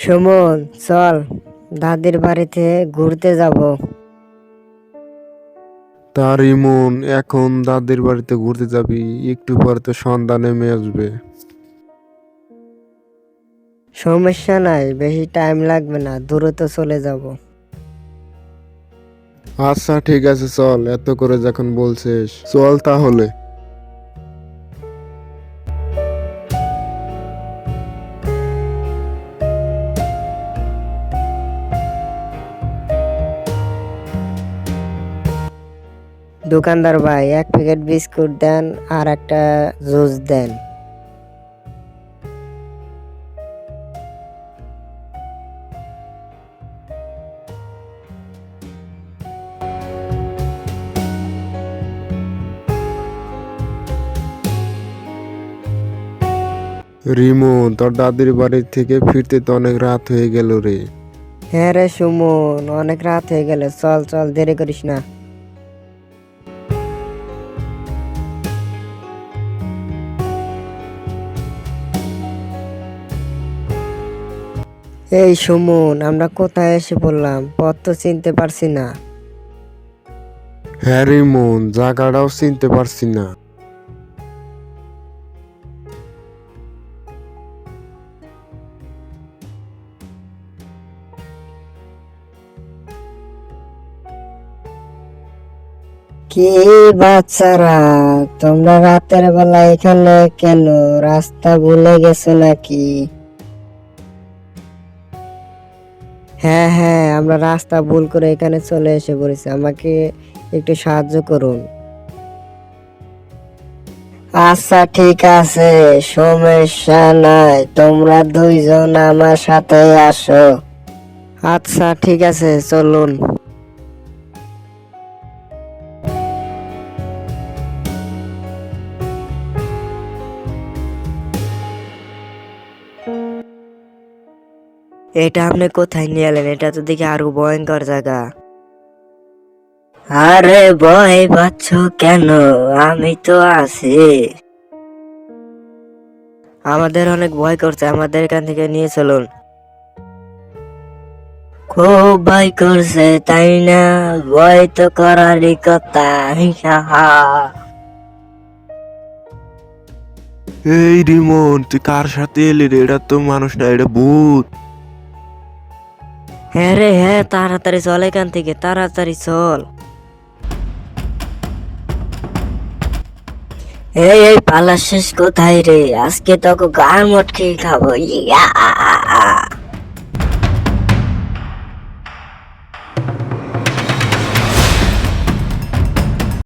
সুমন, চল দাদির বাড়িতে ঘুরতে যাব। তার ইমন, এখন দাদির বাড়িতে ঘুরতে যাবি? একটু পরে তো সন্ধ্যা নেমে আসবে। সমস্যা নাই, বেশি টাইম লাগবে না, দ্রুত চলে যাব। আচ্ছা ঠিক আছে, চল, এত করে যখন বলছিস চল তাহলে। দোকানদার ভাই, এক প্যাকেট বিস্কুট দেন আর একটা জুস দেন। রিমন, তোর দাদির বাড়ি থেকে ফিরতে তো অনেক রাত হয়ে গেল রে। হ্যাঁ রে সুমন, অনেক রাত হয়ে গেল, চল চল, দেরি করিস না। এই সুমন, আমরা কোথায় এসে পড়লাম? পথ তো চিনতে পারছি না। হ্যাঁ রিমন, জায়গাটাও চিনতে পারছি না। কি বাচ্চারা, তোমরা রাতের বেলা এখানে কেন? রাস্তা ভুলে গেছো নাকি? হ্যাঁ হ্যাঁ, আমরা রাস্তা ভুল করে এখানে চলে এসে পড়েছি, আমাকে একটু সাহায্য করুন। আচ্ছা ঠিক আছে, সমস্যা নাই, তোমরা দুইজন আমার সাথে আসো। আচ্ছা ঠিক আছে, চলুন। এটা আপনি কোথায় নিয়ে এলেন? এটা তো দেখি আরো ভয়ঙ্কর জায়গা। আরে ভয় পাচ্ছ কেন? আমি তো আছি। আমাদের অনেক ভয় করছে, আমাদের এখান থেকে নিয়ে চলুন। খুব ভয় করছে তাই না? ভয় তো করারই কথা। হাহা। এই রিমন, তুই কার সাথে এলি রে? এটা তো মানুষ না, এটা ভূত। হ্যাঁ রে হ্যাঁ, তাড়াতাড়ি চল এখান থেকে, তাড়াতাড়ি চল। এই পালা শেষ কোথায় রে? আজকে তোকে গায়ে মটকে খাবো। ইয়া!